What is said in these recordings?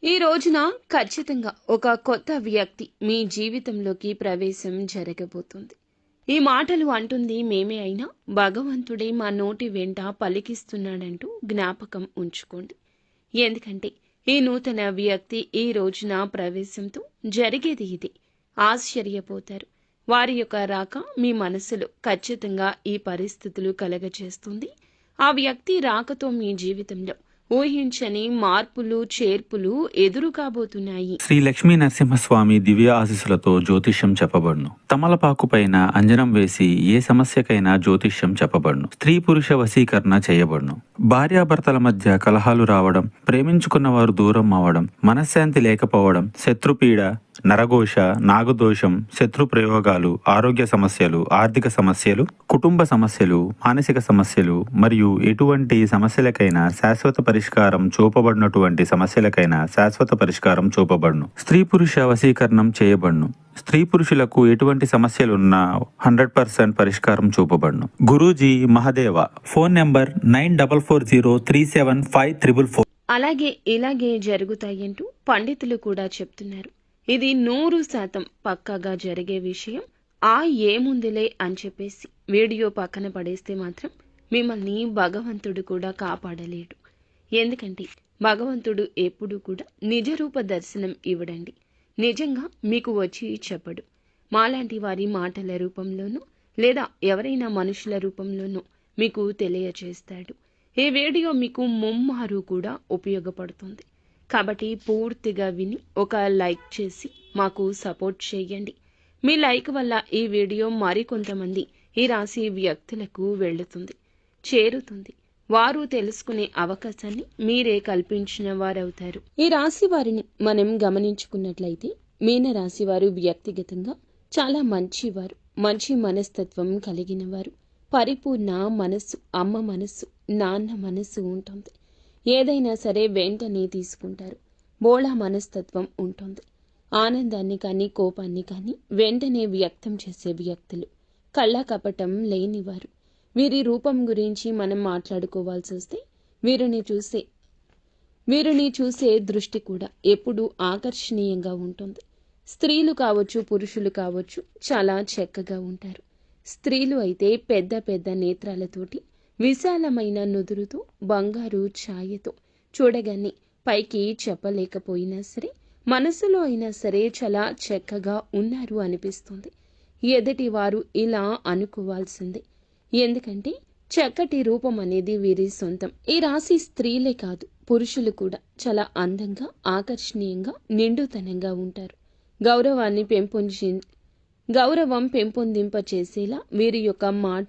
ఈ రోజున ఖచ్చితంగా ఒక కొత్త వ్యక్తి మీ జీవితంలోకి ప్రవేశం జరగబోతుంది. ఈ మాటలు అంటుంది మేమే అయినా భగవంతుడే మా నోటి వెంట పలికిస్తున్నాడంటూ జ్ఞాపకం ఉంచుకోండి. ఎందుకంటే ఈ నూతన వ్యక్తి ఈ రోజున ప్రవేశంతో జరిగేది ఇది. ఆశ్చర్యపోతారు. వారి యొక్క రాక మీ మనసులో ఖచ్చితంగా ఈ పరిస్థితులు కలగచేస్తుంది. ఆ వ్యక్తి రాకతో మీ జీవితంలో ఊహించని మార్పులు చేర్పులు ఎదురు కాబోతున్నాయి. శ్రీ లక్ష్మీ నరసింహస్వామి దివ్య ఆశీస్సులతో జ్యోతిష్యం చెప్పబడును. తమలపాకు పైన అంజనం వేసి ఏ సమస్యకైనా జ్యోతిష్యం చెప్పబడును. స్త్రీ పురుష వశీకరణ చేయబడును. భార్యాభర్తల మధ్య కలహాలు రావడం, ప్రేమించుకున్న వారు దూరం అవ్వడం, మనశ్శాంతి లేకపోవడం, శత్రుపీడ, నరఘోష, నాగదోషం, శత్రు ప్రయోగాలు, ఆరోగ్య సమస్యలు, ఆర్థిక సమస్యలు, కుటుంబ సమస్యలు, మానసిక సమస్యలు మరియు ఎటువంటి సమస్యలకైనా శాశ్వత పరిష్కారం చూపబడినటువంటి సమస్యలకైనా శాశ్వత పరిష్కారం చూపబడును. స్త్రీ పురుష వశీకరణం చేయబడును. స్త్రీ పురుషులకు ఎటువంటి సమస్యలున్నా 100% పరిష్కారం చూపబడును. గురూజీ మహదేవ. Phone number 9440375344. అలాగే ఇలాగే జరుగుతాయంటూ పండితులు కూడా చెప్తున్నారు. ఇది 100% పక్కాగా జరిగే విషయం. ఏముందిలే అని చెప్పేసి వీడియో పక్కన పడేస్తే మాత్రం మిమ్మల్ని భగవంతుడు కూడా కాపాడలేడు. ఎందుకంటే భగవంతుడు ఎప్పుడూ కూడా నిజరూప దర్శనం ఇవ్వడండి. నిజంగా మీకు వచ్చి చెప్పడు. మాలాంటి వారి మాటల రూపంలోనూ లేదా ఎవరైనా మనుషుల రూపంలోనూ మీకు తెలియచేస్తాడు. ఈ వీడియో మీకు ముమ్మారు కూడా ఉపయోగపడుతుంది. కాబట్టి పూర్తిగా విని ఒక లైక్ చేసి మాకు సపోర్ట్ చేయండి. మీ లైక్ వల్ల ఈ వీడియో మరికొంతమంది ఈ రాశి వ్యక్తులకు వెళుతుంది, చేరుతుంది. వారు తెలుసుకునే అవకాశాన్ని మీరే కల్పించిన వారవుతారు. ఈ రాశి వారిని మనం గమనించుకున్నట్లయితే మీనరాశి వారు వ్యక్తిగతంగా చాలా మంచివారు, మంచి మనస్తత్వం కలిగిన వారు. పరిపూర్ణ మనస్సు, అమ్మ మనస్సు, నాన్న మనస్సు ఉంటుంది. ఏదైనా సరే వెంటనే తీసుకుంటారు. బోళా మనస్తత్వం ఉంటుంది. ఆనందాన్ని కానీ కోపాన్ని కానీ వెంటనే వ్యక్తం చేసే వ్యక్తులు. కళ్ళ కపటం లేనివారు. వీరి రూపం గురించి మనం మాట్లాడుకోవాల్సి వస్తే వీరిని చూసే దృష్టి కూడా ఎప్పుడూ ఆకర్షణీయంగా ఉంటుంది. స్త్రీలు కావచ్చు, పురుషులు కావచ్చు, చాలా చక్కగా ఉంటారు. స్త్రీలు అయితే పెద్ద పెద్ద నేత్రాలతోటి, విశాలమైన నుదురుతో, బంగారు ఛాయతో, చూడగానే పైకి చెప్పలేకపోయినా సరే మనసులో అయినా సరే చాలా చక్కగా ఉన్నారు అనిపిస్తుంది. ఎదుటి వారు ఇలా అనుకోవాల్సిందే. ఎందుకంటే చక్కటి రూపం అనేది వీరి సొంతం. ఈ రాశి స్త్రీలే కాదు, పురుషులు కూడా చాలా అందంగా, ఆకర్షణీయంగా, నిండుతనంగా ఉంటారు. గౌరవం పెంపొందింపచేసేలా వీరి యొక్క మాట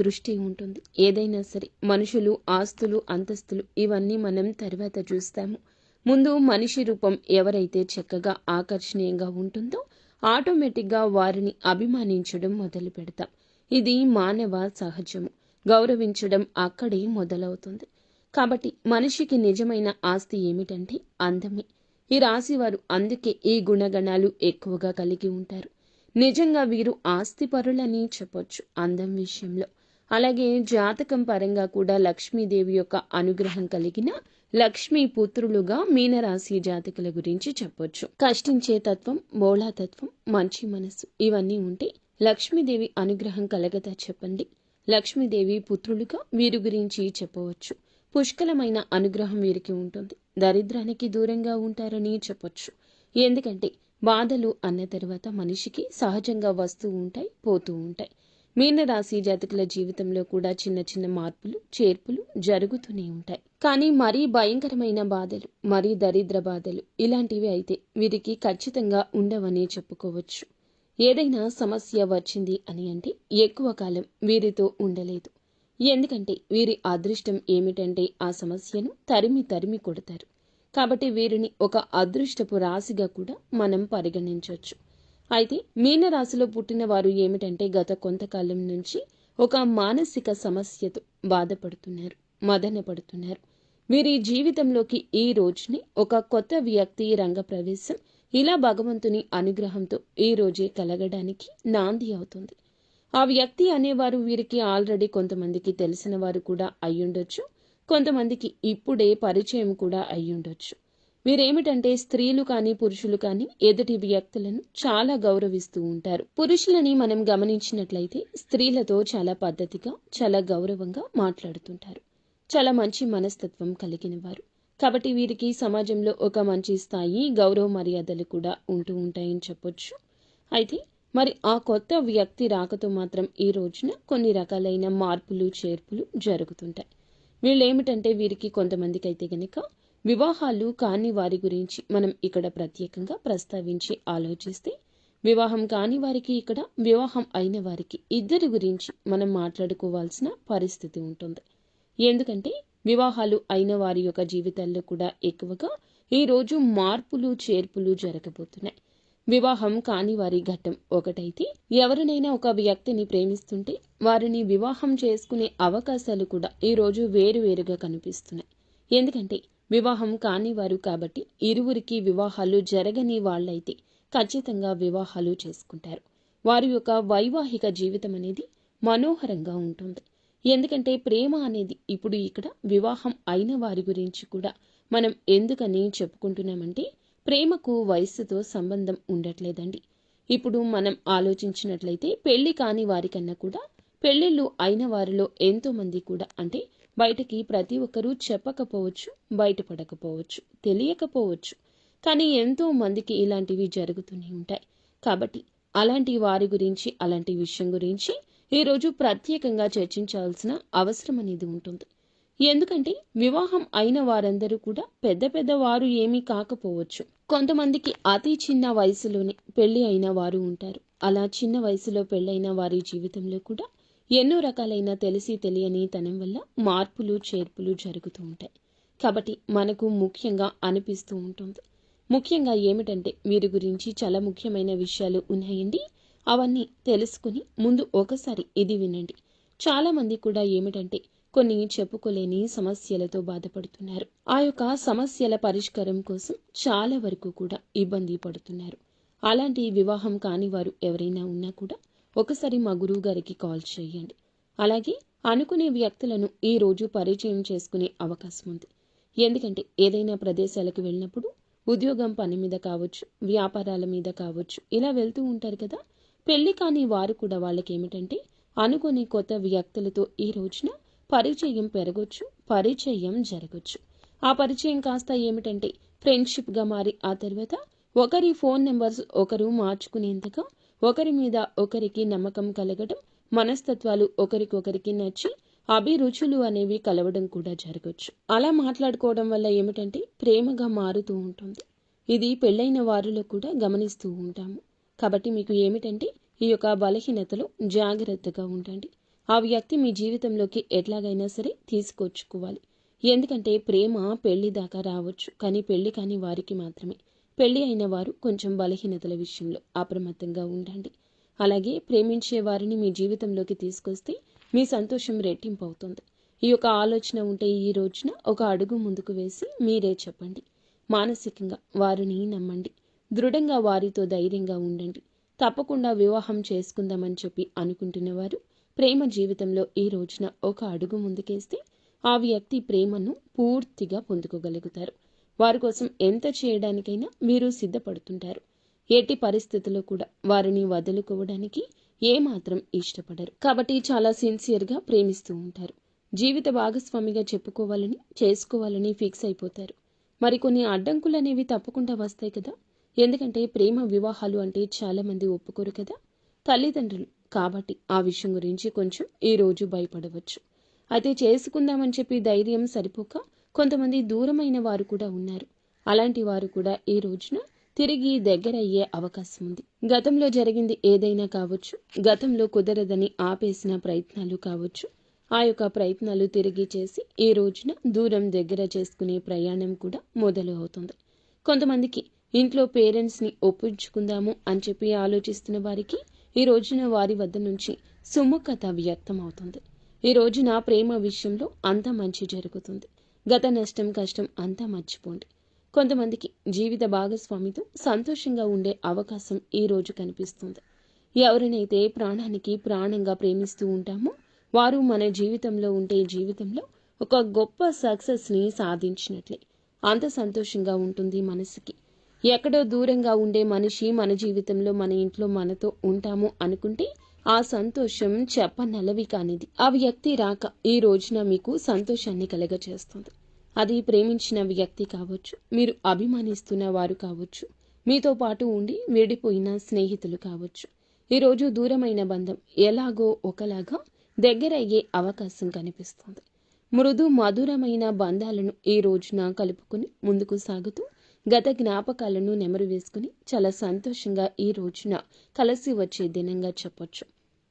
దృష్టి ఉంటుంది. ఏదైనా సరే మనుషులు, ఆస్తులు, అంతస్తులు ఇవన్నీ మనం తర్వాత చూస్తాము. ముందు మనిషి రూపం ఎవరైతే చక్కగా ఆకర్షణీయంగా ఉంటుందో ఆటోమేటిక్గా వారిని అభిమానించడం మొదలు పెడతాం. ఇది మానవ సహజము. గౌరవించడం అక్కడే మొదలవుతుంది. కాబట్టి మనిషికి నిజమైన ఆస్తి ఏమిటంటే అందమే. ఈ రాశివారు అందుకే ఈ గుణగణాలు ఎక్కువగా కలిగి ఉంటారు. నిజంగా వీరు ఆస్తిపరులని చెప్పొచ్చు అందం విషయంలో. అలాగే జాతకం పరంగా కూడా లక్ష్మీదేవి యొక్క అనుగ్రహం కలిగిన లక్ష్మీ పుత్రులుగా మీనరాశి జాతకుల గురించి చెప్పొచ్చు. కష్టించే తత్వం, బోళాతత్వం, మంచి మనసు ఇవన్నీ ఉంటే లక్ష్మీదేవి అనుగ్రహం కలగదా చెప్పండి. లక్ష్మీదేవి పుత్రులుగా వీరి గురించి చెప్పవచ్చు. పుష్కలమైన అనుగ్రహం వీరికి ఉంటుంది. దరిద్రానికి దూరంగా ఉంటారని చెప్పొచ్చు. ఎందుకంటే బాధలు అన్న తర్వాత మనిషికి సహజంగా వస్తూ ఉంటాయి, పోతూ ఉంటాయి. మీనరాశి జాతకుల జీవితంలో కూడా చిన్న చిన్న మార్పులు, చేర్పులు జరుగుతూనే ఉంటాయి. కానీ మరీ భయంకరమైన బాధలు, మరీ దరిద్ర బాధలు ఇలాంటివి అయితే వీరికి ఖచ్చితంగా ఉండవని చెప్పుకోవచ్చు. ఏదైనా సమస్య వచ్చింది అని అంటే ఎక్కువ కాలం వీరితో ఉండలేదు. ఎందుకంటే వీరి అదృష్టం ఏమిటంటే ఆ సమస్యను తరిమి కొడతారు. కాబట్టి వీరిని ఒక అదృష్టపు రాశిగా కూడా మనం పరిగణించవచ్చు. అయితే మీనరాశిలో పుట్టిన వారు ఏమిటంటే గత కొంతకాలం నుంచి ఒక మానసిక సమస్యతో బాధపడుతున్నారు, మదన పడుతున్నారు. వీరి జీవితంలోకి ఈ రోజునే ఒక కొత్త వ్యక్తి రంగప్రవేశం ఇలా భగవంతుని అనుగ్రహంతో ఈ రోజే కలగడానికి నాంది అవుతుంది. ఆ వ్యక్తి అనేవారు వీరికి ఆల్రెడీ కొంతమందికి తెలిసిన వారు కూడా అయ్యుండొచ్చు. కొంతమందికి ఇప్పుడే పరిచయం కూడా అయ్యుండొచ్చు. వీరేమిటంటే స్త్రీలు కానీ పురుషులు కానీ ఎదుటి వ్యక్తులను చాలా గౌరవిస్తూ ఉంటారు. పురుషులని మనం గమనించినట్లయితే స్త్రీలతో చాలా పద్ధతిగా, చాలా గౌరవంగా మాట్లాడుతుంటారు. చాలా మంచి మనస్తత్వం కలిగిన వారు. కాబట్టి వీరికి సమాజంలో ఒక మంచి స్థాయి, గౌరవ మర్యాదలు కూడా ఉంటూ ఉంటాయని చెప్పొచ్చు. అయితే మరి ఆ కొత్త వ్యక్తి రాకతో మాత్రం ఈ రోజున కొన్ని రకాలైన మార్పులు, చేర్పులు జరుగుతుంటాయి. వీళ్ళేమిటంటే వీరికి కొంతమందికి అయితే గనక వివాహాలు కాని వారి గురించి మనం ఇక్కడ ప్రత్యేకంగా ప్రస్తావించి ఆలోచిస్తే, వివాహం కాని వారికి ఇక్కడ, వివాహం అయిన వారికి ఇద్దరి గురించి మనం మాట్లాడుకోవాల్సిన పరిస్థితి ఉంటుంది. ఎందుకంటే వివాహాలు అయిన వారి యొక్క జీవితాల్లో కూడా ఎక్కువగా ఈరోజు మార్పులు, చేర్పులు జరగబోతున్నాయి. వివాహం కాని వారి ఘట్టం ఒకటైతే, ఎవరినైనా ఒక వ్యక్తిని ప్రేమిస్తుంటే వారిని వివాహం చేసుకునే అవకాశాలు కూడా ఈరోజు వేరువేరుగా కనిపిస్తున్నాయి. ఎందుకంటే వివాహం కాని వారు కాబట్టి ఇరువురికి వివాహాలు జరగని వాళ్ళైతే ఖచ్చితంగా వివాహాలు చేసుకుంటారు. వారి యొక్క వైవాహిక జీవితం అనేది మనోహరంగా ఉంటుంది. ఎందుకంటే ప్రేమ అనేది ఇప్పుడు ఇక్కడ వివాహం అయిన వారి గురించి కూడా మనం ఎందుకని చెప్పుకుంటున్నామంటే, ప్రేమకు వయస్సుతో సంబంధం ఉండట్లేదండి. ఇప్పుడు మనం ఆలోచించినట్లయితే పెళ్లి కాని వారికన్నా కూడా పెళ్లిళ్ళు అయిన వారిలో ఎంతో మంది కూడా, అంటే బయటకి ప్రతి ఒక్కరూ చెప్పకపోవచ్చు, బయటపడకపోవచ్చు, తెలియకపోవచ్చు, కానీ ఎంతో మందికి ఇలాంటివి జరుగుతూనే ఉంటాయి. కాబట్టి అలాంటి వారి గురించి, అలాంటి విషయం గురించి ఈరోజు ప్రత్యేకంగా చర్చించాల్సిన అవసరం అనేది ఉంటుంది. ఎందుకంటే వివాహం అయిన వారందరూ కూడా పెద్ద పెద్ద వారు ఏమీ కాకపోవచ్చు. కొంతమందికి అతి చిన్న వయసులోనే పెళ్లి అయిన వారు ఉంటారు. అలా చిన్న వయసులో పెళ్ళైన వారి జీవితంలో కూడా ఎన్నో రకాలైన తెలిసి తెలియని తనం వల్ల మార్పులు, చేర్పులు జరుగుతూ ఉంటాయి. కాబట్టి మనకు ముఖ్యంగా అనిపిస్తూ ఉంటుంది. ముఖ్యంగా ఏమిటంటే వీరి గురించి చాలా ముఖ్యమైన విషయాలు ఉన్నాయండి. అవన్నీ తెలుసుకుని ముందు ఒకసారి ఇది వినండి. చాలా మంది కూడా ఏమిటంటే కొన్ని చెప్పుకోలేని సమస్యలతో బాధపడుతున్నారు. ఆ యొక్క సమస్యల పరిష్కారం కోసం చాలా వరకు కూడా ఇబ్బంది పడుతున్నారు. అలాంటి వివాహం కాని వారు ఎవరైనా ఉన్నా కూడా ఒకసారి మా గురువు గారికి కాల్ చేయండి. అలాగే అనుకునే వ్యక్తులను ఈ రోజు పరిచయం చేసుకునే అవకాశం ఉంది. ఎందుకంటే ఏదైనా ప్రదేశాలకు వెళ్ళినప్పుడు ఉద్యోగం పని మీద కావచ్చు, వ్యాపారాల మీద కావచ్చు, ఇలా వెళ్తూ ఉంటారు కదా. పెళ్లి కాని వారు కూడా వాళ్ళకి ఏమిటంటే అనుకుని కొత్త వ్యక్తులతో ఈ రోజున పరిచయం పెరగొచ్చు, పరిచయం జరగొచ్చు. ఆ పరిచయం కాస్త ఏమిటంటే ఫ్రెండ్షిప్గా మారి ఆ తర్వాత ఒకరి ఫోన్ నెంబర్స్ ఒకరు మార్చుకునేంతగా ఒకరి మీద ఒకరికి నమ్మకం కలగడం, మనస్తత్వాలు ఒకరికొకరికి నచ్చి అభిరుచులు అనేవి కలవడం కూడా జరగచ్చు. అలా మాట్లాడుకోవడం వల్ల ఏమిటంటే ప్రేమగా మారుతూ ఉంటుంది. ఇది పెళ్ళైన వారిలో కూడా గమనిస్తూ ఉంటాము. కాబట్టి మీకు ఏమిటంటే ఈ యొక్క బలహీనతలో జాగ్రత్తగా ఉండండి. ఆ వ్యక్తి మీ జీవితంలోకి ఎట్లాగైనా సరే తీసుకొచ్చుకోవాలి. ఎందుకంటే ప్రేమ పెళ్లి దాకా రావచ్చు, కానీ పెళ్లి కాని వారికి మాత్రమే. పెళ్లి అయిన వారు కొంచెం బలహీనతల విషయంలో అప్రమత్తంగా ఉండండి. అలాగే ప్రేమించే వారిని మీ జీవితంలోకి తీసుకొస్తే మీ సంతోషం రెట్టింపు అవుతుంది. ఈ యొక్క ఆలోచన ఉంటే ఈ రోజున ఒక అడుగు ముందుకు వేసి మీరే చెప్పండి. మానసికంగా వారిని నమ్మండి. దృఢంగా వారితో ధైర్యంగా ఉండండి. తప్పకుండా వివాహం చేసుకుందామని చెప్పి అనుకుంటున్న వారు ప్రేమ జీవితంలో ఈ రోజున ఒక అడుగు ముందుకేస్తే ఆ వ్యక్తి ప్రేమను పూర్తిగా పొందుకోగలుగుతారు. వారి కోసం ఎంత చేయడానికైనా మీరు సిద్ధపడుతుంటారు. ఎట్టి పరిస్థితుల్లో కూడా వారిని వదులుకోవడానికి ఏమాత్రం ఇష్టపడరు. కాబట్టి చాలా సిన్సియర్గా ప్రేమిస్తూ ఉంటారు. జీవిత భాగస్వామిగా చెప్పుకోవాలని, చేసుకోవాలని ఫిక్స్ అయిపోతారు. మరికొన్ని అడ్డంకులు అనేవి తప్పకుండా వస్తాయి కదా. ఎందుకంటే ప్రేమ వివాహాలు అంటే చాలా మంది ఒప్పుకోరు కదా, తల్లిదండ్రులు. కాబట్టి ఆ విషయం గురించి కొంచెం ఈ రోజు భయపడవచ్చు. అయితే చేసుకుందామని చెప్పి ధైర్యం సరిపోక కొంతమంది దూరమైన వారు కూడా ఉన్నారు. అలాంటి వారు కూడా ఈ రోజున తిరిగి దగ్గరయ్యే అవకాశం ఉంది. గతంలో జరిగింది ఏదైనా కావచ్చు, గతంలో కుదరదని ఆపేసిన ప్రయత్నాలు కావచ్చు, ఆ యొక్క ప్రయత్నాలు తిరిగి చేసి ఈ రోజున దూరం దగ్గర చేసుకునే ప్రయాణం కూడా మొదలు అవుతుంది. కొంతమందికి ఇంట్లో పేరెంట్స్ని ఒప్పించుకుందాము అని చెప్పి ఆలోచిస్తున్న వారికి ఈ రోజున వారి వద్ద నుంచి సుముఖత వ్యక్తం అవుతుంది. ఈ రోజున ప్రేమ విషయంలో అంతా మంచి జరుగుతుంది. గత నష్టం, కష్టం అంతా మర్చిపోండి. కొంతమందికి జీవిత భాగస్వామితో సంతోషంగా ఉండే అవకాశం ఈ రోజు కనిపిస్తుంది. ఎవరినైతే ప్రాణానికి ప్రాణంగా ప్రేమిస్తూ ఉంటామో వారు మన జీవితంలో ఉంటే జీవితంలో ఒక గొప్ప సక్సెస్ని సాధించినట్లే. అంత సంతోషంగా ఉంటుంది మనసుకి. ఎక్కడో దూరంగా ఉండే మనిషి మన జీవితంలో, మన ఇంట్లో మనతో ఉంటాము అనుకుంటే ఆ సంతోషం చెప్పనలవి కానిది. ఆ వ్యక్తి రాక ఈ రోజున మీకు సంతోషాన్ని కలగచేస్తుంది. అది ప్రేమించిన వ్యక్తి కావచ్చు, మీరు అభిమానిస్తున్న వారు కావచ్చు, మీతో పాటు ఉండి విడిపోయిన స్నేహితులు కావచ్చు. ఈరోజు దూరమైన బంధం ఎలాగో ఒకలాగా దగ్గరయ్యే అవకాశం కనిపిస్తుంది. మృదు మధురమైన బంధాలను ఈ రోజున కలుపుకుని ముందుకు సాగుతూ గత జ్ఞాపకాలను నెమరు వేసుకుని చాలా సంతోషంగా ఈ రోజున కలిసి వచ్చే దినంగా చెప్పొచ్చు.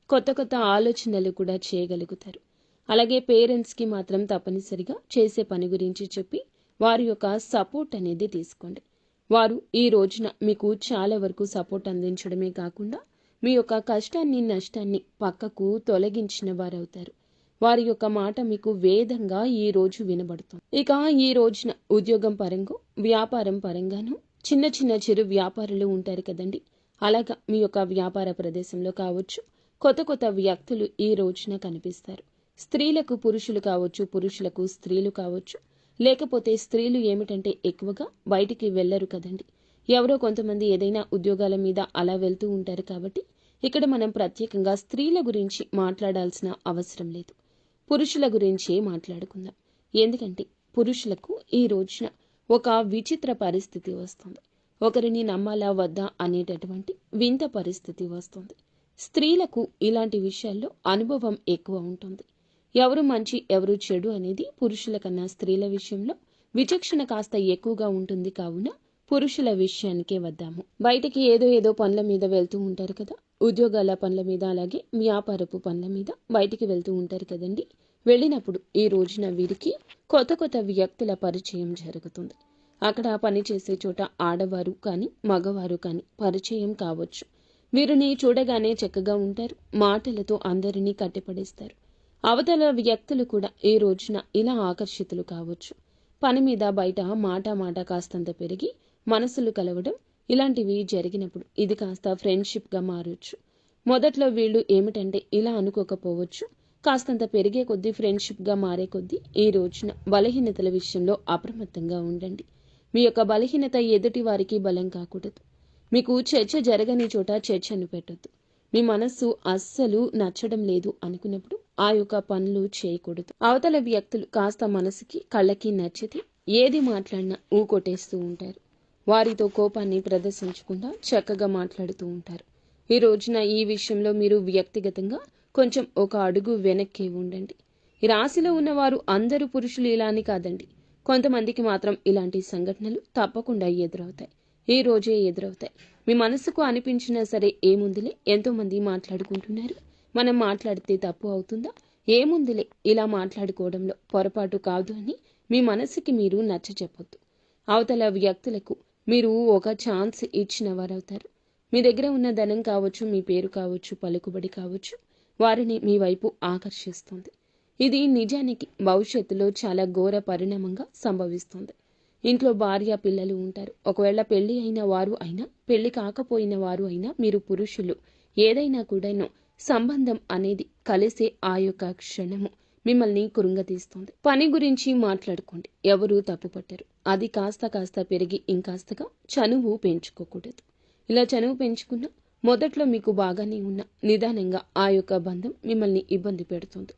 కొత్త కొత్త ఆలోచనలు కూడా చేయగలుగుతారు. అలాగే పేరెంట్స్కి మాత్రం తప్పనిసరిగా చేసే పని గురించి చెప్పి వారి యొక్క సపోర్ట్ అనేది తీసుకోండి. వారు ఈ రోజున మీకు చాలా వరకు సపోర్ట్ అందించడమే కాకుండా మీ యొక్క కష్టాన్ని నష్టాన్ని పక్కకు తొలగించిన వారవుతారు. వారి యొక్క మాట మీకు వేదంగా ఈ రోజు వినబడుతుంది. ఇక ఈ రోజున ఉద్యోగం పరంగా, వ్యాపారం పరంగాను చిన్న చిన్న చిరు వ్యాపారులు ఉంటారు కదండి. అలాగా మీ యొక్క వ్యాపార ప్రదేశంలో కావచ్చు, కొత్త కొత్త వ్యక్తులు ఈ రోజున కనిపిస్తారు. స్త్రీలకు పురుషులు కావచ్చు, పురుషులకు స్త్రీలు కావచ్చు. లేకపోతే స్త్రీలు ఏమిటంటే ఎక్కువగా బయటికి వెళ్లరు కదండి. ఎవరో కొంతమంది ఏదైనా ఉద్యోగాల మీద అలా వెళ్తూ ఉంటారు కాబట్టి ఇక్కడ మనం ప్రత్యేకంగా స్త్రీల గురించి మాట్లాడాల్సిన అవసరం లేదు. పురుషుల గురించే మాట్లాడుకుందాం. ఎందుకంటే పురుషులకు ఈ రోజున ఒక విచిత్ర పరిస్థితి వస్తుంది. ఒకరిని నమ్మాలా వద్దా అనేటటువంటి వింత పరిస్థితి వస్తుంది. స్త్రీలకు ఇలాంటి విషయాల్లో అనుభవం ఎక్కువ ఉంటుంది. ఎవరు మంచి ఎవరు చెడు అనేది పురుషుల కన్నా స్త్రీల విషయంలో విచక్షణ కాస్త ఎక్కువగా ఉంటుంది. కావున పురుషుల విషయానికే వద్దాము. బయటికి ఏదో పనుల మీద వెళ్తూ ఉంటారు కదా, ఉద్యోగాల పనుల మీద, అలాగే వ్యాపారపు పనుల మీద బయటికి వెళ్తూ ఉంటారు కదండి. వెళ్ళినప్పుడు ఈ రోజున వీరికి కొత్త కొత్త వ్యక్తుల పరిచయం జరుగుతుంది. అక్కడ పనిచేసే చోట ఆడవారు కానీ మగవారు కానీ పరిచయం కావచ్చు. వీరిని చూడగానే చక్కగా ఉంటారు. మాటలతో అందరినీ కట్టిపడేస్తారు. అవతల వ్యక్తులు కూడా ఈ రోజున ఇలా ఆకర్షితులు కావచ్చు. పని మీద బయట మాట కాస్తంత పెరిగి మనసులు కలవడం ఇలాంటివి జరిగినప్పుడు ఇది కాస్త ఫ్రెండ్షిప్గా మారొచ్చు. మొదట్లో వీళ్ళు ఏమిటంటే ఇలా అనుకోకపోవచ్చు. కాస్తంత పెరిగే కొద్దీ, ఫ్రెండ్షిప్గా మారే కొద్దీ ఈ రోజున బలహీనతల విషయంలో అప్రమత్తంగా ఉండండి. మీ యొక్క బలహీనత ఎదుటి వారికి బలం కాకూడదు. మీకు చర్చ జరగని చోట చర్చను పెట్టొద్దు. మీ మనస్సు అస్సలు నచ్చడం లేదు అనుకున్నప్పుడు ఆ యొక్క పనులు చేయకూడదు. అవతల వ్యక్తులు కాస్త మనసుకి కళ్ళకి నచ్చితే ఏది మాట్లాడినా ఊకొట్టేస్తూ ఉంటారు. వారితో కోపాన్ని ప్రదర్శించకుండా చక్కగా మాట్లాడుతూ ఉంటారు. ఈ రోజున ఈ విషయంలో మీరు వ్యక్తిగతంగా కొంచెం ఒక అడుగు వెనక్కి ఉండండి. ఈ రాశిలో ఉన్నవారు అందరూ పురుషులు ఇలా అని కాదండి. కొంతమందికి మాత్రం ఇలాంటి సంఘటనలు తప్పకుండా ఎదురవుతాయి. ఈ రోజే ఎదురవుతాయి. మీ మనసుకు అనిపించినా సరే ఏముందిలే, ఎంతో మంది మాట్లాడుకుంటున్నారు, మనం మాట్లాడితే తప్పు అవుతుందా, ఏముందిలే, ఇలా మాట్లాడుకోవడంలో పొరపాటు కాదు అని మీ మనసుకి మీరు నచ్చ చెప్పొద్దు. అవతల వ్యక్తులకు మీరు ఒక ఛాన్స్ ఇచ్చిన వారవుతారు. మీ దగ్గర ఉన్న ధనం కావచ్చు, మీ పేరు కావచ్చు, పలుకుబడి కావచ్చు, వారిని మీ వైపు ఆకర్షిస్తుంది. ఇది నిజానికి భవిష్యత్తులో చాలా ఘోర పరిణామంగా సంభవిస్తుంది. ఇంట్లో భార్య పిల్లలు ఉంటారు. ఒకవేళ పెళ్లి అయిన వారు అయినా పెళ్లి కాకపోయిన వారు అయినా మీరు పురుషులు ఏదైనా కూడాను సంబంధం అనేది కలిసే ఆ యొక్క క్షణము మిమ్మల్ని కృంగతీస్తుంది. పని గురించి మాట్లాడుకోండి, ఎవరూ తప్పుపట్టరు. అది కాస్త పెరిగి ఇంకాస్తగా చనువు పెంచుకోకూడదు. ఇలా చనువు పెంచుకున్నా మొదట్లో మీకు బాగానే ఉన్న నిదానంగా ఆ యొక్క బంధం మిమ్మల్ని ఇబ్బంది పెడుతుంది.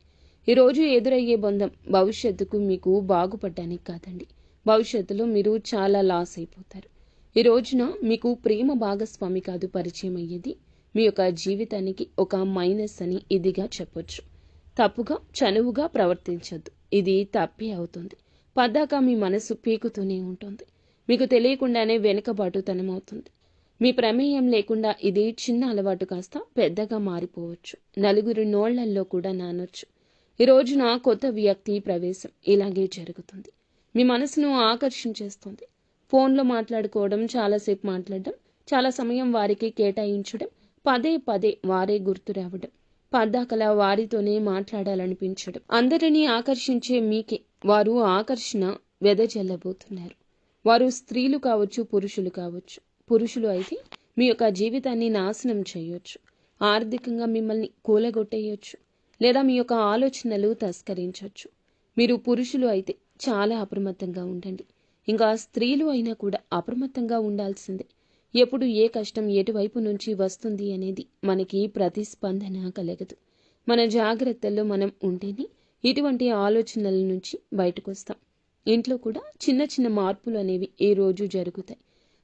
ఈరోజు ఎదురయ్యే బంధం భవిష్యత్తుకు మీకు బాగుపడడానికి కాదండి. భవిష్యత్తులో మీరు చాలా లాస్ అయిపోతారు. ఈ రోజున మీకు ప్రేమ భాగస్వామి కాదు పరిచయం అయ్యేది, మీ యొక్క జీవితానికి ఒక మైనస్ అని ఇదిగా చెప్పొచ్చు. తప్పుగా చనువుగా ప్రవర్తించొద్దు. ఇది తప్పే అవుతుంది. పద్దాక మీ మనసు పీకుతూనే ఉంటుంది. మీకు తెలియకుండానే వెనుకబాటుతనం అవుతుంది. మీ ప్రమేయం లేకుండా ఇది చిన్న అలవాటు కాస్త పెద్దగా మారిపోవచ్చు. నలుగురి నోళ్లల్లో కూడా నానొచ్చు. ఈ రోజున కొత్త వ్యక్తి ప్రవేశం ఇలాగే జరుగుతుంది. మీ మనసును ఆకర్షించేస్తుంది. ఫోన్లో మాట్లాడుకోవడం, చాలాసేపు మాట్లాడడం, చాలా సమయం వారికి కేటాయించడం, పదే వారే గుర్తు రావడం, పద్దాకలా వారితోనే మాట్లాడాలనిపించడం, అందరినీ ఆకర్షించే మీకే వారు ఆకర్షణ వెదజల్లబోతున్నారు. వారు స్త్రీలు కావచ్చు, పురుషులు కావచ్చు. పురుషులు అయితే మీ యొక్క జీవితాన్ని నాశనం చేయొచ్చు, ఆర్థికంగా మిమ్మల్ని కూలగొట్టేయొచ్చు, లేదా మీ యొక్క ఆలోచనలు తస్కరించవచ్చు. మీరు పురుషులు అయితే చాలా అప్రమత్తంగా ఉండండి. ఇంకా స్త్రీలు అయినా కూడా అప్రమత్తంగా ఉండాల్సిందే. ఎప్పుడు ఏ కష్టం ఎటువైపు నుంచి వస్తుంది అనేది మనకి ప్రతిస్పందన కలగదు. మన జాగ్రత్తల్లో మనం ఉంటేనే ఇటువంటి ఆలోచనల నుంచి బయటకొస్తాం. ఇంట్లో కూడా చిన్న చిన్న మార్పులు అనేవి ఈ రోజు జరుగుతాయి.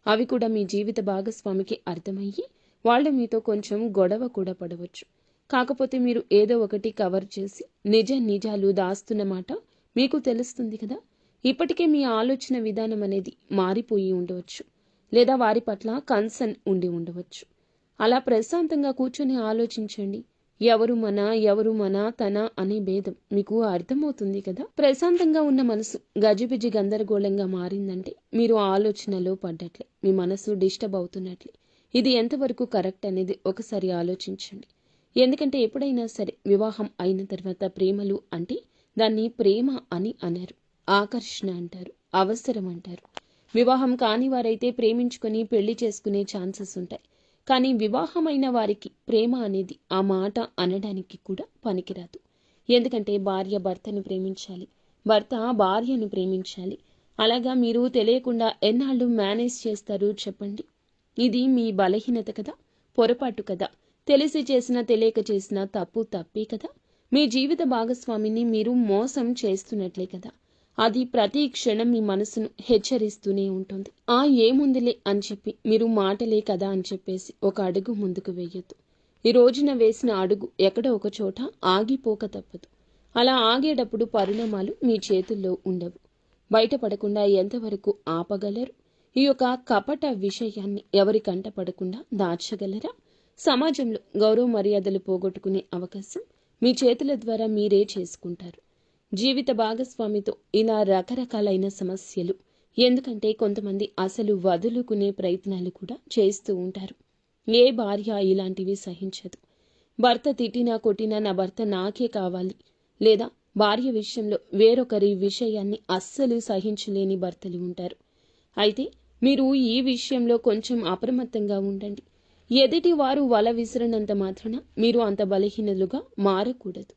అవి కూడా మీ జీవిత భాగస్వామికి అర్థమయ్యి వాళ్ళు మీతో కొంచెం గొడవ కూడా పడవచ్చు. కాకపోతే మీరు ఏదో ఒకటి కవర్ చేసి నిజాలు దాస్తున్నమాట మీకు తెలుస్తుంది కదా. ఇప్పటికే మీ ఆలోచన విధానం అనేది మారిపోయి ఉండవచ్చు, లేదా వారి పట్ల కన్సర్న్ ఉండి ఉండవచ్చు. అలా ప్రశాంతంగా కూర్చొని ఆలోచించండి. ఎవరు మన తన అనే భేదం మీకు అర్థమవుతుంది కదా. ప్రశాంతంగా ఉన్న మనసు గజిబిజి గందరగోళంగా మారిందంటే మీరు ఆలోచనలో పడ్డట్లే, మీ మనసు డిస్టర్బ్ అవుతున్నట్లే. ఇది ఎంతవరకు కరెక్ట్ అనేది ఒకసారి ఆలోచించండి. ఎందుకంటే ఎప్పుడైనా సరే వివాహం అయిన తర్వాత ప్రేమలు అంటే దాన్ని ప్రేమ అని అనరు, ఆకర్షణ అంటారు, అవసరం అంటారు. వివాహం కాని వారైతే ప్రేమించుకొని పెళ్లి చేసుకునే ఛాన్సెస్ ఉంటాయి. కానీ వివాహమైన వారికి ప్రేమ అనేది ఆ మాట అనడానికి కూడా పనికిరాదు. ఎందుకంటే భార్య భర్తను ప్రేమించాలి, భర్త భార్యను ప్రేమించాలి. అలాగా మీరు తెలియకుండా ఎన్నాళ్ళు మేనేజ్ చేస్తారు చెప్పండి. ఇది మీ బలహీనత కదా, పొరపాటు కదా. తెలిసి చేసినా తెలియక చేసినా తప్పే కదా. మీ జీవిత భాగస్వామిని మీరు మోసం చేస్తున్నట్లే కదా. అది ప్రతి క్షణం మీ మనసును హెచ్చరిస్తూనే ఉంటుంది. ఏముందిలే అని చెప్పి మీరు మాటలే కదా అని చెప్పేసి ఒక అడుగు ముందుకు వేయొద్దు. ఈ రోజున వేసిన అడుగు ఎక్కడో ఒక చోట ఆగిపోక తప్పదు. అలా ఆగేటప్పుడు పరిణామాలు మీ చేతుల్లో ఉండవు. బయటపడకుండా ఎంతవరకు ఆపగలరు? ఈ యొక్క కపట విషయాన్ని ఎవరి కంట పడకుండా దాచగలరా? సమాజంలో గౌరవ మర్యాదలు పోగొట్టుకునే అవకాశం మీ చేతుల ద్వారా మీరే చేసుకుంటారు. జీవిత భాగస్వామితో ఇలా రకరకాలైన సమస్యలు. ఎందుకంటే కొంతమంది అసలు వదులుకునే ప్రయత్నాలు కూడా చేస్తూ ఉంటారు. ఏ భార్య ఇలాంటివి సహించదు. భర్త తిట్టినా కొట్టినా నా భర్త నాకే కావాలి, లేదా భార్య విషయంలో వేరొకరి విషయాన్ని అస్సలు సహించలేని భర్తలు ఉంటారు. అయితే మీరు ఈ విషయంలో కొంచెం అప్రమత్తంగా ఉండండి. ఎదుటి వారు వల విసిరినంత మాత్రాన మీరు అంత బలహీనులుగా మారకూడదు.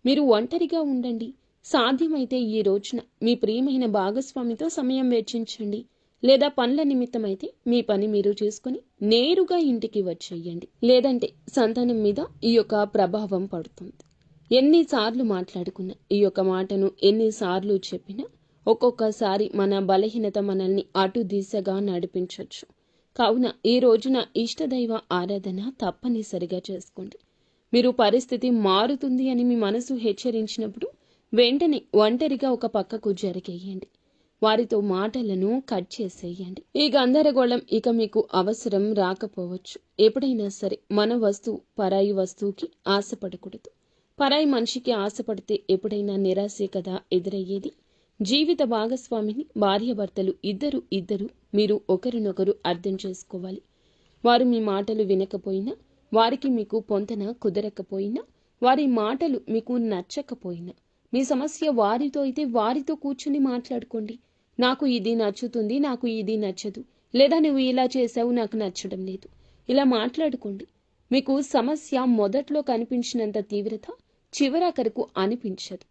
మీరు ఒంటరిగా ఉండండి. సాధ్యమైతే ఈ రోజున మీ ప్రియమైన భాగస్వామితో సమయం వెచ్చించండి. లేదా పనుల నిమిత్తమైతే మీ పని మీరు చేసుకుని నేరుగా ఇంటికి వచ్చేయండి. లేదంటే సంతానం మీద ఈ యొక్క ప్రభావం పడుతుంది. ఎన్నిసార్లు మాట్లాడుకున్నా, ఈ యొక్క మాటను ఎన్నిసార్లు చెప్పినా ఒక్కొక్కసారి మన బలహీనత మనల్ని అటు దిశగా నడిపించవచ్చు. కావున ఈ రోజున ఇష్టదైవ ఆరాధన తప్పనిసరిగా చేసుకోండి. మీరు పరిస్థితి మారుతుంది అని మీ మనసు హెచ్చరించినప్పుడు వెంటనే ఒంటరిగా ఒక పక్కకు జరిగేయండి. వారితో మాటలను కట్ చేసేయండి. ఈ గందరగోళం ఇక మీకు అవసరం రాకపోవచ్చు. ఎప్పుడైనా సరే మన వస్తువు పరాయి వస్తువుకి ఆశపడకూడదు. పరాయి మనిషికి ఆశపడితే ఎప్పుడైనా నిరాశే కదా ఎదురయ్యేది. జీవిత భాగస్వామిని భార్యాభర్తలు ఇద్దరు మీరు ఒకరినొకరు అర్థం చేసుకోవాలి. వారు మీ మాటలు వినకపోయినా, వారికి మీకు పొంతన కుదరకపోయినా, వారి మాటలు మీకు నచ్చకపోయినా, మీ సమస్య వారితో అయితే వారితో కూర్చుని మాట్లాడుకోండి. నాకు ఇది నచ్చుతుంది, నాకు ఇది నచ్చదు, లేదా నువ్వు ఇలా చేసావు, నాకు నచ్చడం లేదు. ఇలా మాట్లాడుకోండి. మీకు సమస్య మొదట్లో కనిపించినంత తీవ్రత చివరాఖరకు అనిపించదు.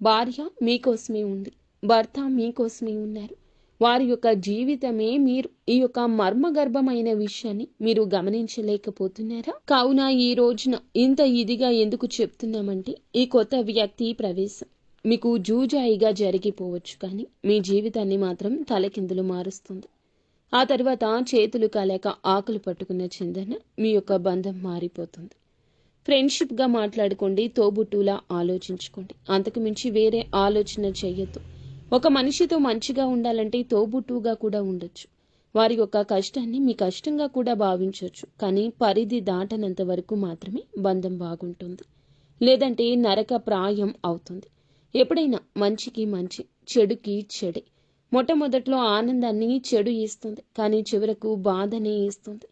భార్య మీకోసమే ఉంది, భర్త మీకోసమే ఉన్నారు. వారి యొక్క జీవితమే మీరు. ఈ యొక్క మర్మగర్భమైన విషయాన్ని మీరు గమనించలేకపోతున్నారా? కావున ఈ రోజున ఇంత ఇదిగా ఎందుకు చెప్తున్నామంటే, ఈ కొత్త వ్యక్తి ప్రవేశం మీకు జూజాయిగా జరిగిపోవచ్చు, కానీ మీ జీవితాన్ని మాత్రం తలకిందులు మారుస్తుంది. ఆ తర్వాత చేతులు కాలేక ఆకులు పట్టుకున్న చిందన మీ యొక్క బంధం మారిపోతుంది. ఫ్రెండ్షిప్గా మాట్లాడుకోండి, తోబుట్టులా ఆలోచించుకోండి. అంతకు మించి వేరే ఆలోచన చేయొద్దు. ఒక మనిషితో మంచిగా ఉండాలంటే తోబుట్టుగా కూడా ఉండొచ్చు. వారి యొక్క కష్టాన్ని మీ కష్టంగా కూడా భావించవచ్చు. కానీ పరిధి దాటనంత వరకు మాత్రమే బంధం బాగుంటుంది. లేదంటే నరక ప్రాయం అవుతుంది. ఎప్పుడైనా మంచికి మంచి, చెడుకి చెడే. మొట్టమొదట్లో ఆనందాన్ని చెడు ఇస్తుంది, కానీ చివరకు బాధనే ఇస్తుంది.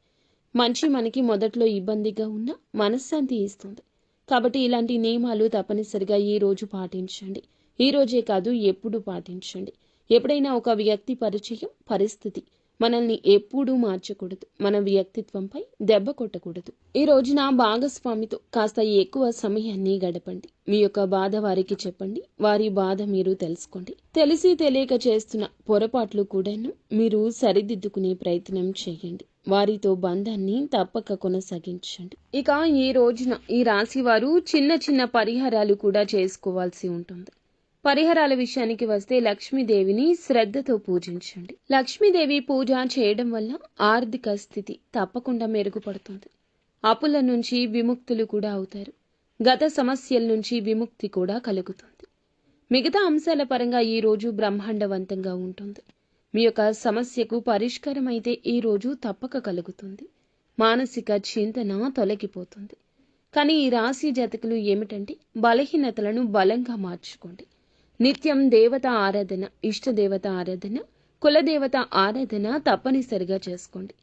మంచి మనకి మొదట్లో ఇబ్బందిగా ఉన్నా మనశ్శాంతి ఇస్తుంది. కాబట్టి ఇలాంటి నియమాలు తప్పనిసరిగా ఈ రోజు పాటించండి. ఈ రోజే కాదు, ఎప్పుడు పాటించండి. ఎప్పుడైనా ఒక వ్యక్తి పరిచయం, పరిస్థితి మనల్ని ఎప్పుడూ మార్చకూడదు. మన వ్యక్తిత్వంపై దెబ్బ కొట్టకూడదు. ఈ రోజున భాగస్వామితో కాస్త ఎక్కువ సమయాన్ని గడపండి. మీ యొక్క బాధ వారికి చెప్పండి. వారి బాధ మీరు తెలుసుకోండి. తెలిసి తెలియక చేస్తున్న పొరపాట్లు కూడాను మీరు సరిదిద్దుకునే ప్రయత్నం చేయండి. వారితో బంధాన్ని తప్పక కొనసాగించండి. ఇక ఈ రోజున ఈ రాశి వారు చిన్న చిన్న పరిహారాలు కూడా చేసుకోవాల్సి ఉంటుంది. పరిహారాల విషయానికి వస్తే లక్ష్మీదేవిని శ్రద్ధతో పూజించండి. లక్ష్మీదేవి పూజ చేయడం వల్ల ఆర్థిక స్థితి తప్పకుండా మెరుగుపడుతుంది. అప్పుల నుంచి విముక్తులు కూడా అవుతారు. గత సమస్యల నుంచి విముక్తి కూడా కలుగుతుంది. మిగతా అంశాల పరంగా ఈ రోజు బ్రహ్మాండవంతంగా ఉంటుంది. మీ యొక్క సమస్యకు పరిష్కారం అయితే ఈ రోజు తప్పక కలుగుతుంది. మానసిక చింతన తొలగిపోతుంది. కానీ ఈ రాశి జాతకులు ఏమిటంటే బలహీనతలను బలంగా మార్చుకోండి. నిత్యం దేవత ఆరాధన, ఇష్టదేవత ఆరాధన, కులదేవత ఆరాధన తప్పనిసరిగా చేసుకోండి.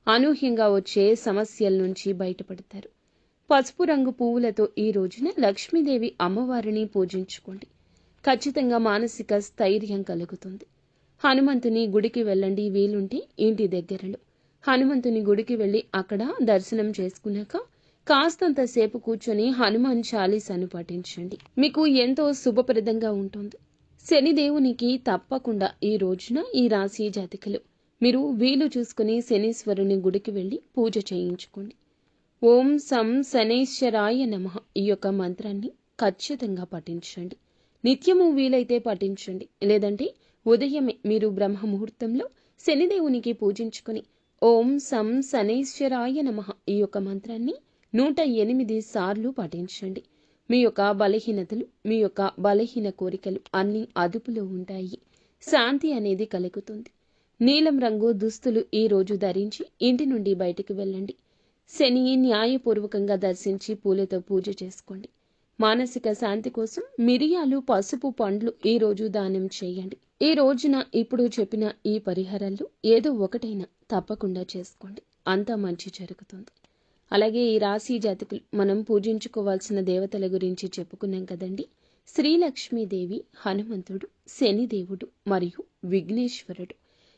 అనూహ్యంగా వచ్చే సమస్యల నుంచి బయటపడతారు. పసుపు రంగు పువ్వులతో ఈ రోజున లక్ష్మీదేవి అమ్మవారిని పూజించుకోండి. ఖచ్చితంగా మానసిక స్థైర్యం కలుగుతుంది. హనుమంతుని గుడికి వెళ్ళండి. వీలుంటే ఇంటి దగ్గరలో హనుమంతుని గుడికి వెళ్ళి అక్కడ దర్శనం చేసుకున్నాక కాస్తంతసేపు కూర్చొని హనుమాన్ చాలీసాను పఠించండి. మీకు ఎంతో శుభప్రదంగా ఉంటుంది. శనిదేవునికి తప్పకుండా ఈ రోజున ఈ రాశి జాతకులు మీరు వీలు చూసుకుని శనీశ్వరుని గుడికి వెళ్ళి పూజ చేయించుకోండి. ఓం సం శనైశ్వరాయ నమః ఈ యొక్క మంత్రాన్ని ఖచ్చితంగా పఠించండి. నిత్యము వీలైతే పఠించండి. లేదంటే ఉదయమే మీరు బ్రహ్మముహూర్తంలో శనిదేవునికి పూజించుకుని ఓం సం శనైశ్వరాయ నమః ఈ యొక్క మంత్రాన్ని 108 సార్లు పఠించండి. మీ యొక్క బలహీనతలు, మీ యొక్క బలహీన కోరికలు అన్నీ అదుపులో ఉంటాయి. శాంతి అనేది కలుగుతుంది. నీలం రంగు దుస్తులు ఈ రోజు ధరించి ఇంటి నుండి బయటికి వెళ్ళండి. శని న్యాయపూర్వకంగా దర్శించి పూలతో పూజ చేసుకోండి. మానసిక శాంతి కోసం మిరియాలు, పసుపు, పండ్లు ఈ రోజు దానం చేయండి. ఈ రోజున ఇప్పుడు చెప్పిన ఈ పరిహారాలు ఏదో ఒకటైనా తప్పకుండా చేసుకోండి. అంతా మంచి జరుగుతుంది. అలాగే ఈ రాశి జాతకులు మనం పూజించుకోవాల్సిన దేవతల గురించి చెప్పుకున్నాం కదండి. శ్రీలక్ష్మీదేవి, హనుమంతుడు, శనిదేవుడు మరియు విఘ్నేశ్వరుడు.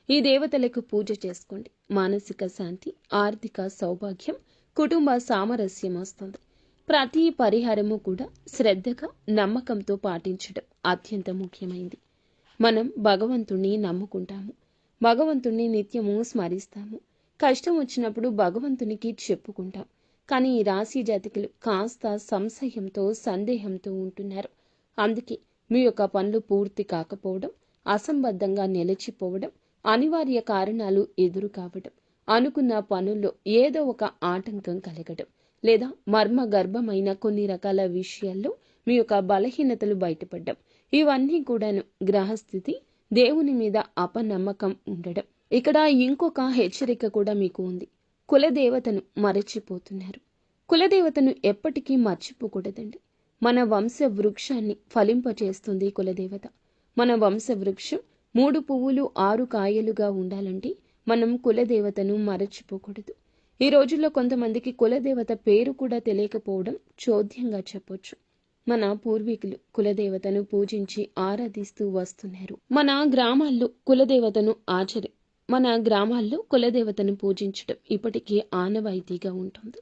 ఈ దేవతలకు పూజ చేసుకోండి. మానసిక శాంతి, ఆర్థిక సౌభాగ్యం, కుటుంబ సామరస్యం వస్తుంది. ప్రతి పరిహారము కూడా శ్రద్ధగా, నమ్మకంతో పాటించడం అత్యంత ముఖ్యమైంది. మనం భగవంతుణ్ణి నమ్ముకుంటాము. భగవంతుణ్ణి నిత్యము స్మరిస్తాము. కష్టం వచ్చినప్పుడు భగవంతునికి చెప్పుకుంటాం. కానీ ఈ రాశి జాతకులు కాస్త సంశయంతో, సందేహంతో ఉంటున్నారు. అందుకే మీ యొక్క పనులు పూర్తి కాకపోవడం, అసంబద్ధంగా నిలిచిపోవడం, అనివార్య కారణాలు ఎదురు కావడం, అనుకున్న పనుల్లో ఏదో ఒక ఆటంకం కలగడం, లేదా మర్మ గర్భమైన కొన్ని రకాల విషయాల్లో మీ యొక్క బలహీనతలు బయటపడడం, ఇవన్నీ కూడాను గ్రహస్థితి, దేవుని మీద అపనమ్మకం ఉండడం. ఇక్కడ ఇంకొక హెచ్చరిక కూడా మీకు ఉంది. కులదేవతను మరచిపోతున్నారు. కులదేవతను ఎప్పటికీ మర్చిపోకూడదండి. మన వంశ వృక్షాన్ని ఫలింపచేస్తుంది కులదేవత. మన వంశ వృక్షం 3 పువ్వులు 6 కాయలుగా ఉండాలంటే మనం కులదేవతను మరచిపోకూడదు. ఈ రోజుల్లో కొంతమందికి కులదేవత పేరు కూడా తెలియకపోవడం చోద్యంగా చెప్పొచ్చు. మన పూర్వీకులు కులదేవతను పూజించి ఆరాధిస్తూ వస్తున్నారు. మన గ్రామాల్లో కులదేవతను పూజించడం ఇప్పటికీ ఆనవాయితీగా ఉంటుంది.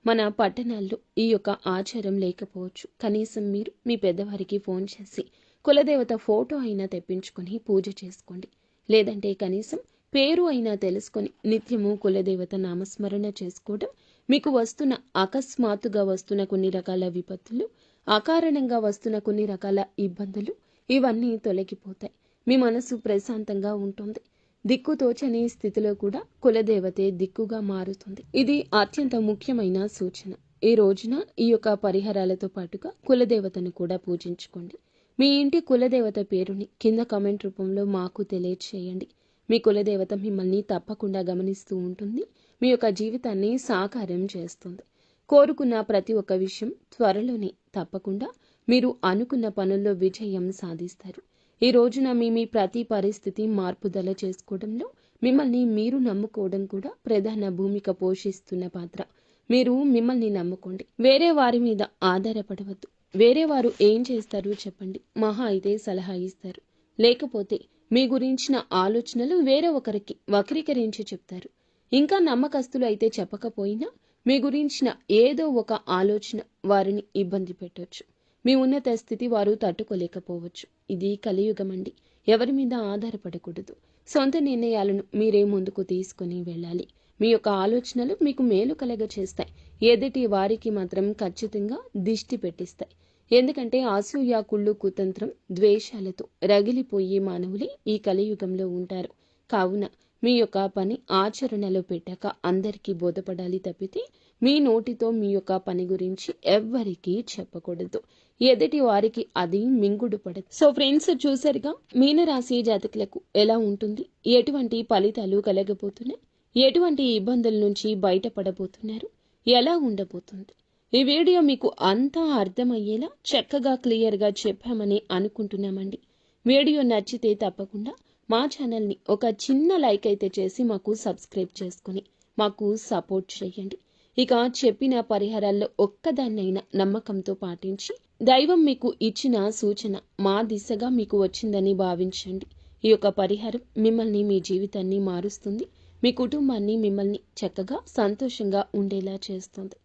మన పట్టణాల్లో ఈ యొక్క ఆచారం లేకపోవచ్చు. కనీసం మీరు మీ పెద్దవారికి ఫోన్ చేసి కులదేవత ఫోటో అయినా తెప్పించుకొని పూజ చేసుకోండి. లేదంటే కనీసం పేరు అయినా తెలుసుకొని నిత్యము కులదేవత నామస్మరణ చేసుకోవడం మీకు వస్తున్న అకస్మాత్తుగా వస్తున్న కొన్ని రకాల విపత్తులు, అకారణంగా వస్తున్న కొన్ని రకాల ఇబ్బందులు ఇవన్నీ తొలగిపోతాయి. మీ మనసు ప్రశాంతంగా ఉంటుంది. దిక్కుతోచని స్థితిలో కూడా కులదేవతే దిక్కుగా మారుతుంది. ఇది అత్యంత ముఖ్యమైన సూచన. ఈ రోజున ఈ యొక్క పరిహారాలతో పాటుగా కులదేవతను కూడా పూజించుకోండి. మీ ఇంటి కులదేవత పేరుని కింద కామెంట్ రూపంలో మాకు తెలియచేయండి. మీ కులదేవత మిమ్మల్ని తప్పకుండా గమనిస్తూ ఉంటుంది. మీ యొక్క జీవితాన్ని సాకారం చేస్తుంది. కోరుకున్న ప్రతి ఒక్క విషయం త్వరలోనే తప్పకుండా మీరు అనుకున్న పనుల్లో విజయం సాధిస్తారు. ఈ రోజున మీ ప్రతి పరిస్థితి మార్పుదల చేసుకోవడంలో మిమ్మల్ని మీరు నమ్ముకోవడం కూడా ప్రధాన భూమిక పోషిస్తున్న పాత్ర. మీరు మిమ్మల్ని నమ్ముకోండి. వేరే వారి మీద ఆధారపడవద్దు. వేరే వారు ఏం చేస్తారు చెప్పండి. మహా అయితే సలహా ఇస్తారు, లేకపోతే మీ గురించిన ఆలోచనలు వేరే ఒకరికి వక్రీకరించి చెప్తారు. ఇంకా నమ్మకస్తులు అయితే చెప్పకపోయినా మీ గురించిన ఏదో ఒక ఆలోచన వారిని ఇబ్బంది పెట్టొచ్చు. మీ ఉన్నత స్థితి వారు తట్టుకోలేకపోవచ్చు. ఇది కలియుగమండి. ఎవరి మీద ఆధారపడకూడదు. సొంత నిర్ణయాలను మీరే ముందుకు తీసుకుని వెళ్ళాలి. మీ యొక్క ఆలోచనలు మీకు మేలు కలగ చేస్తాయి. ఎదుటి వారికి మాత్రం ఖచ్చితంగా దిష్టి పెట్టిస్తాయి. ఎందుకంటే అసూయ, కుళ్ళు, కుతంత్రం, ద్వేషాలతో రగిలిపోయే మానవులే ఈ కలియుగంలో ఉంటారు. కావున మీ యొక్క పని ఆచరణలో పెట్టాక అందరికీ బోధపడాలి తప్పితే మీ నోటితో మీ యొక్క పని గురించి ఎవ్వరికీ చెప్పకూడదు. ఎదుటి వారికి అది మింగుడు పడదు. సో ఫ్రెండ్స్, చూసారుగా మీనరాశి జాతకులకు ఎలా ఉంటుంది, ఎటువంటి ఫలితాలు కలగబోతున్నాయి, ఎటువంటి ఇబ్బందుల నుంచి బయటపడబోతున్నారు, ఎలా ఉండబోతుంది. ఈ వీడియో మీకు అంతా అర్థమయ్యేలా చక్కగా క్లియర్గా చెప్పామని అనుకుంటున్నామండి. వీడియో నచ్చితే తప్పకుండా మా ఛానల్ని ఒక చిన్న లైక్ అయితే చేసి మాకు సబ్స్క్రైబ్ చేసుకుని మాకు సపోర్ట్ చేయండి. ఇక చెప్పిన పరిహారాల్లో ఒక్కదాన్నైనా నమ్మకంతో పాటించి దైవం మీకు ఇచ్చిన సూచన మా దిశగా మీకు వచ్చిందని భావించండి. ఈ యొక్క పరిహారం మిమ్మల్ని, మీ జీవితాన్ని మారుస్తుంది. మీ కుటుంబాన్ని, మిమ్మల్ని చక్కగా సంతోషంగా ఉండేలా చేస్తుంది.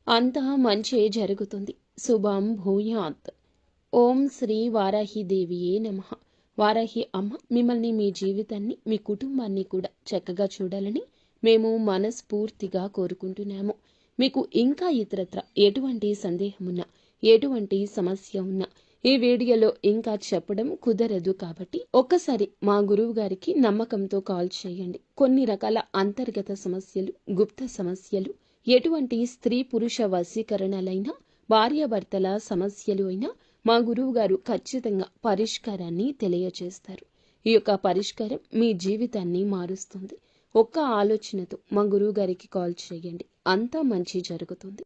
అంతా మంచే జరుగుతుంది. శుభం భూయాత్. ఓం శ్రీ వారాహి దేవియే నమః. వారాహి అమ్మ మిమ్మల్ని, మీ జీవితాన్ని, మీ కుటుంబాన్ని కూడా చక్కగా చూడాలని మేము మనస్ఫూర్తిగా కోరుకుంటున్నాము. మీకు ఇంకా ఇతరత్ర ఎటువంటి సందేహమున్నా, ఎటువంటి సమస్య ఉన్నా ఈ వీడియోలో ఇంకా చెప్పడం కుదరదు. కాబట్టి ఒక్కసారి మా గురువు గారికి నమ్మకంతో కాల్ చేయండి. కొన్ని రకాల అంతర్గత సమస్యలు, గుప్త సమస్యలు, ఎటువంటి స్త్రీ పురుష వశీకరణలైనా, భార్యాభర్తల సమస్యలు అయినా మా గురువు గారు ఖచ్చితంగా పరిష్కారాన్ని తెలియచేస్తారు. ఈ యొక్క పరిష్కారం మీ జీవితాన్ని మారుస్తుంది. ఒక్క ఆలోచనతో మా గురువు గారికి కాల్ చేయండి. అంతా మంచి జరుగుతుంది.